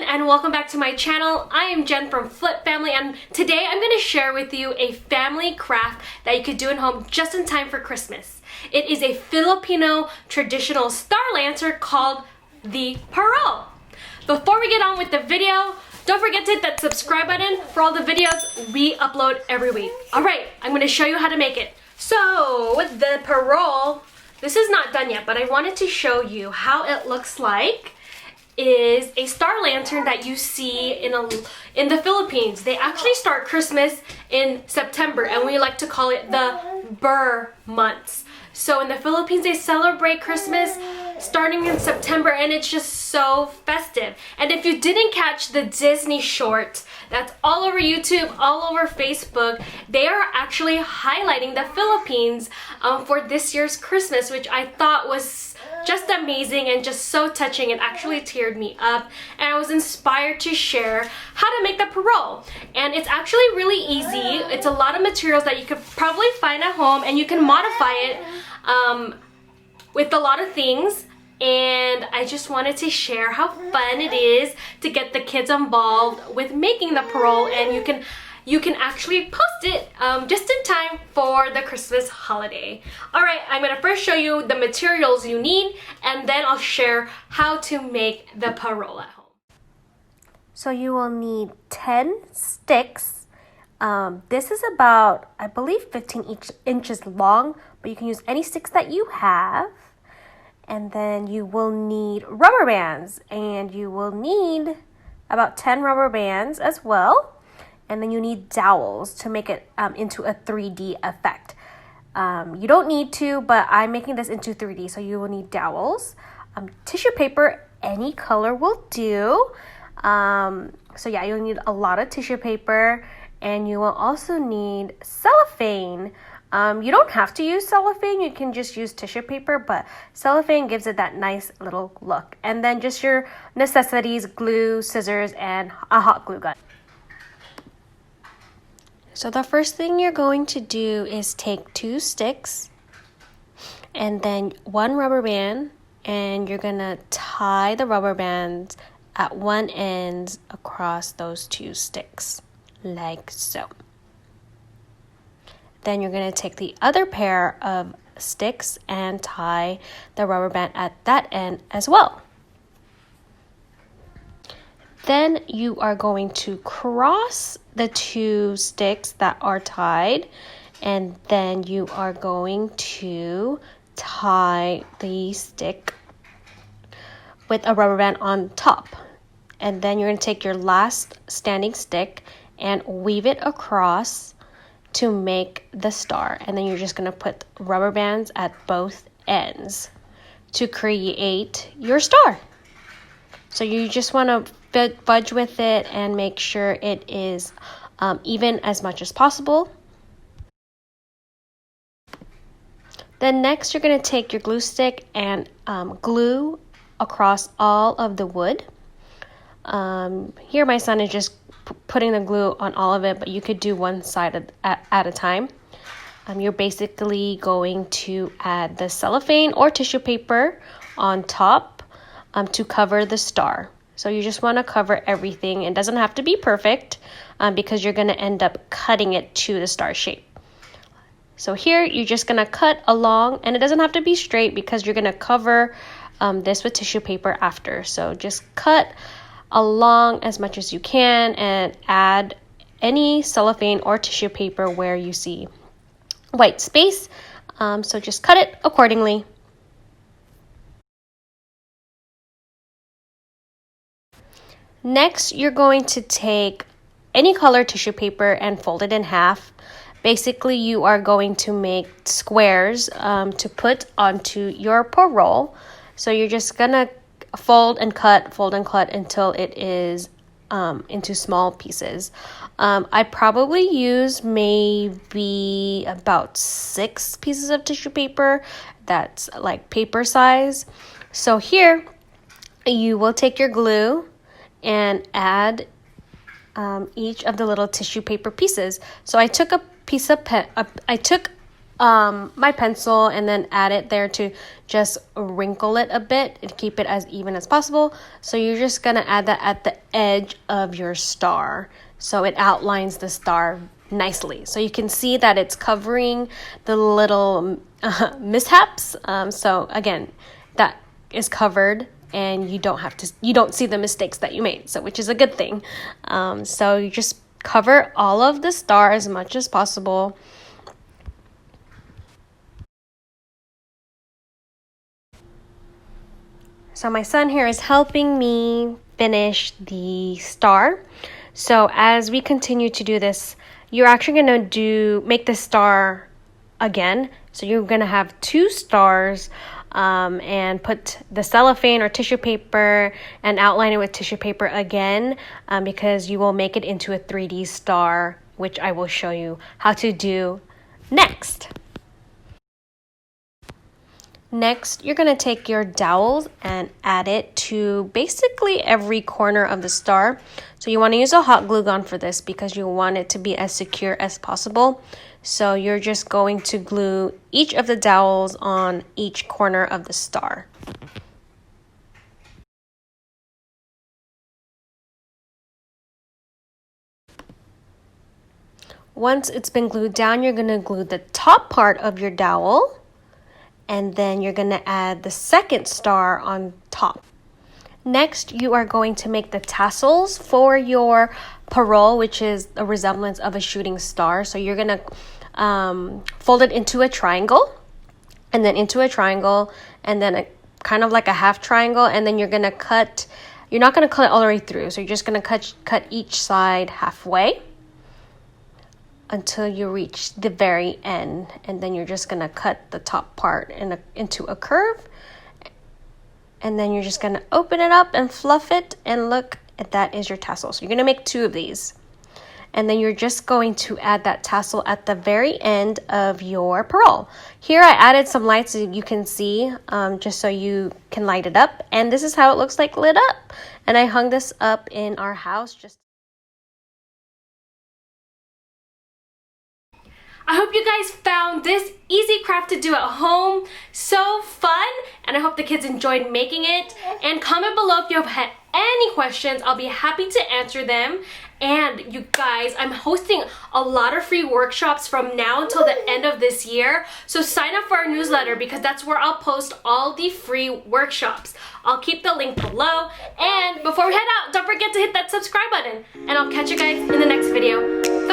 and welcome back to my channel. I am Jen from Flip Family, and today I'm going to share with you a family craft that you could do at home just in time for Christmas. It is a Filipino traditional star lantern called the purl. Before we get on with the video, don't forget to hit that subscribe button for all the videos we upload every week. Alright, I'm going to show you how to make it. So, with the purl, this is not done yet, but I wanted to show you how it looks like. Is a star lantern that you see in the Philippines. They actually start Christmas in September, and we like to call it the Burr months. So in the Philippines, they celebrate Christmas starting in September, and it's just so festive. And if you didn't catch the Disney short that's all over YouTube, all over Facebook, they are actually highlighting the Philippines for this year's Christmas, which I thought was just amazing and just so touching. It actually teared me up, and I was inspired to share how to make the purl. And it's actually really easy. It's a lot of materials that you could probably find at home, and you can modify it with a lot of things. And I just wanted to share how fun it is to get the kids involved with making the purl, and you can actually post it just in time for the Christmas holiday. Alright, I'm going to first show you the materials you need, and then I'll share how to make the purl at home. So you will need 10 sticks. This is about, I believe, 15 inches long, but you can use any sticks that you have. And then you will need rubber bands, and you will need about 10 rubber bands as well. And then you need dowels to make it into a 3D effect. You don't need to, but I'm making this into 3D, so you will need dowels. Tissue paper, any color will do. So yeah, you'll need a lot of tissue paper, and you will also need cellophane. You don't have to use cellophane, you can just use tissue paper, but cellophane gives it that nice little look. And then just your necessities: glue, scissors, and a hot glue gun. So the first thing you're going to do is take 2 sticks and then 1 rubber band, and you're going to tie the rubber bands at one end across those 2 sticks, like so. Then you're going to take the other pair of sticks and tie the rubber band at that end as well. Then you are going to cross the 2 sticks that are tied, and then you are going to tie the stick with a rubber band on top. And then you're going to take your last standing stick and weave it across to make the star. And then you're just going to put rubber bands at both ends to create your star. So you just want to fudge with it and make sure it is even as much as possible. Then next you're going to take your glue stick and glue across all of the wood. Here my son is just putting the glue on all of it, but you could do one side at a time. You're basically going to add the cellophane or tissue paper on top to cover the star. So you just want to cover everything. It doesn't have to be perfect because you're going to end up cutting it to the star shape. So here you're just going to cut along, and it doesn't have to be straight because you're going to cover this with tissue paper after. So just cut along as much as you can and add any cellophane or tissue paper where you see white space. So just cut it accordingly. Next, you're going to take any color tissue paper and fold it in half. Basically, you are going to make squares to put onto your purl. So you're just going to fold and cut until it is into small pieces. I probably use maybe about 6 pieces of tissue paper. That's like paper size. So here, you will take your glue and add each of the little tissue paper pieces. So I took my pencil and then add it there to just wrinkle it a bit and keep it as even as possible. So you're just gonna add that at the edge of your star so it outlines the star nicely. So you can see that it's covering the little mishaps. So again, that is covered and you don't see the mistakes that you made, so which is a good thing. So you just cover all of the star as much as possible. So my son here is helping me finish the star. So as we continue to do this, you're actually going to make the star again. So you're going to have 2 stars and put the cellophane or tissue paper and outline it with tissue paper again because you will make it into a 3D star, which I will show you how to do next. Next, you're going to take your dowels and add it to basically every corner of the star. So you want to use a hot glue gun for this because you want it to be as secure as possible. So you're just going to glue each of the dowels on each corner of the star. Once it's been glued down, you're going to glue the top part of your dowel. And then you're going to add the second star on top. Next, you are going to make the tassels for your purl, which is a resemblance of a shooting star. So you're going to fold it into a triangle, and then into a triangle, and then kind of like a half triangle. And then you're going to cut, you're not going to cut it all the way through. So you're just going to cut each side halfway until you reach the very end, and then you're just going to cut the top part into a curve, and then you're just going to open it up and fluff it, and look, that is your tassel. So you're going to make 2 of these, and then you're just going to add that tassel at the very end of your purl. Here I added some lights so you can see, just so you can light it up, and this is how it looks like lit up. And I hung this up in our house just I hope you guys found this easy craft to do at home so fun, and I hope the kids enjoyed making it. And comment below if you have had any questions. I'll be happy to answer them. And you guys, I'm hosting a lot of free workshops from now until the end of this year. So sign up for our newsletter because that's where I'll post all the free workshops. I'll keep the link below. And before we head out, don't forget to hit that subscribe button. And I'll catch you guys in the next video.